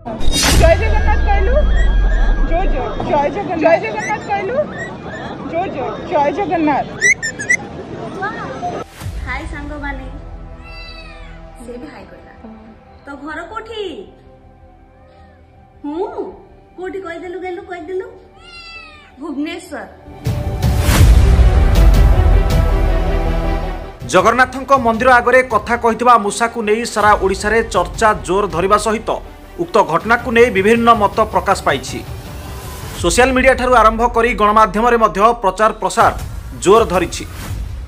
जय जगन्नाथ कहलु जो जो जय जगन्नाथ कहलु जो जो जय जगन्नाथ। हाय सांग माने से भी हाय करला तो घर कोठी हूँ कोठी कह देलु गेलु कह देलु भुवनेश्वर। जगन्नाथ मंदिर आगरे कथा कहितबा मूसा को नहीं सारा ओडिशा रे चर्चा जोर धरिबा सहित उक्त घटना को नहीं विभिन्न मत प्रकाश पाइछि। सोशल मीडिया ठारू आरंभ करी गणमाध्यम रे मध्य प्रचार प्रसार जोर धरिछि।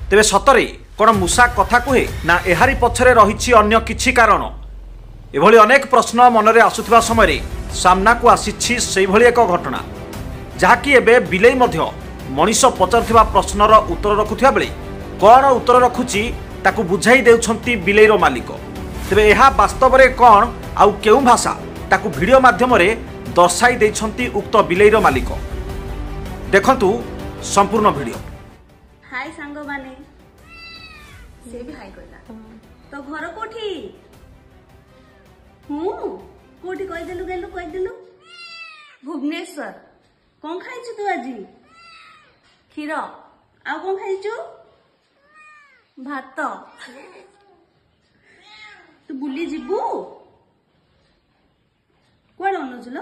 तेबे सतरे कोन मूसा कथा कहे ना एहारी पछरे रहिछि अन्य किछि कारण? एभली अनेक प्रश्न मनरे आसुथिबा समय सामना को आसिछि सेहि भली एक घटना जहाँकि एबे बिलेई मध्य मनीष पचारुथिबा प्रश्नर उत्तर रखुथिबा बेले कौन उत्तर रखुची ताकू बुझाई देउछंती बिलेईर मालिक। तेबे एहा वास्तव रे कौन आउ केउ भाषा ताकू वीडियो माध्यम रे दर्शाई देइछंती उक्त बिलेईर मालिक। देखंतु संपूर्ण वीडियो। हाय सांग माने से भी हाय करला तो घर कोठी हूँ कोठी कह देलु गेलु कह देलु भुवनेश्वर। कौन खाइछु तू आजी? क्षीर आ कौन खाइछु? भात। तू बुली जीबू कुआड़े अनुचुल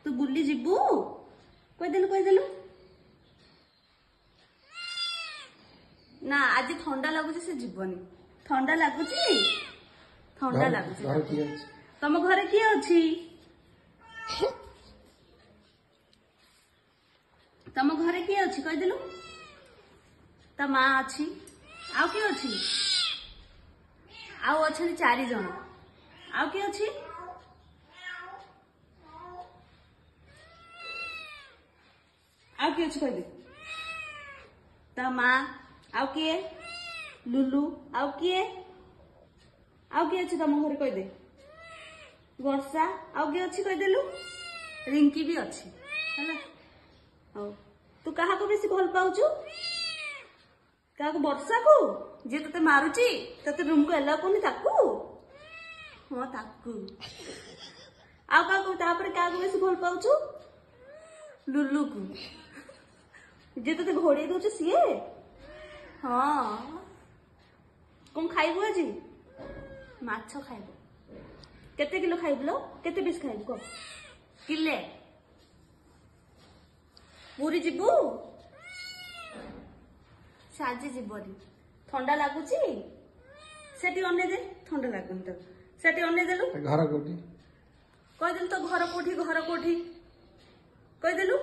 तू बुली जीबू कह देलु ना आज ठंडा लगुच से जीवनी। ठंडा लगुच ठंडा लगुच तम घरे किए अच्छी? तम घरे किए अच्छी कह देलु? ता माँ अच्छी आउ किए अच्छी? आउ अच्छा 4 जन आउ किए अच्छी? आउ किए अच्छी कह दे? ता माँ आउ किए? लुलु आउ किए? आउ किए अच्छी तम घरे कह दे? वर्षा आउ किए अच्छी कह देलु? रिंकी भी अच्छी हैला। हौ तू कहा को बेसी भल पाउछु? क्या वर्षा को जे तते मारुची तते रूम को एला कोनी ताकू? हां ताकू। आ का को तापर का को बेसी भल पाउछु? लुलु को जे तते घोड़े दोछ सिए? हां कोन खाइबो आजी? माछ खाइबो। केते किलो खाइबलो? केते पीस खाइबो को? किले पूरी जीबू? साजी जीवनी। ठंडा लगुची सेठी अने दे ठंडा लगुन तो सेठी अने देलु घर कोठी कह देलु तो घर कोठी कह देलु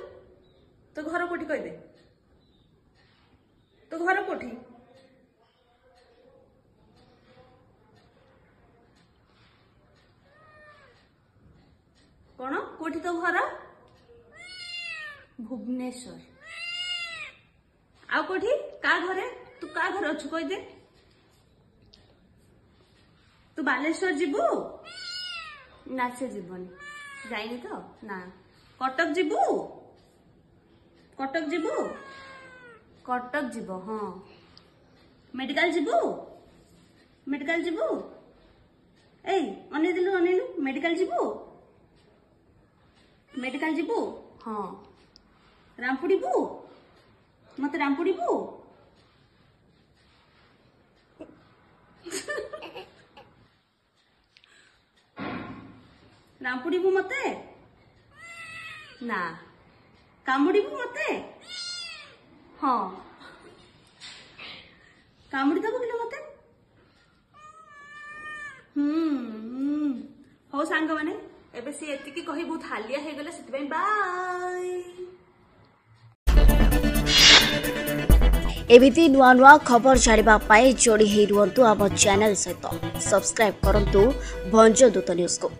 तो घर कोठी कह दे तो घर कोठी कौन कोठी तो घर भुवनेश्वर। आउ कोठी का घरे तू का घर अच्छु कह दे? तू बालेश्वर जीबू? ना से जीवनी जाइनी तो ना। कटक जीबू? कटक जीबू? कटक जीव हाँ। मेडिकल जीबू? मेडिकल जीबू? ए अने दिलु मेडिकल जीबू? मेडिकल जीबू हाँ। रामपुड़ी बू मत रामपुड़ी बू रामपुड़ी बू मते ना कामुड़ी बू मते हाँ कामुड़ी दबो किलो मते हो सांग माने एबे से एतिकी कही बहुत हालिया हे गले सेति बाय। एमिति नुआ नुआ खबर जानिबा पाए जोड़ी हे रुहंतु आम चैनल सहित सब्सक्राइब करंतु भंजदूत न्यूज को।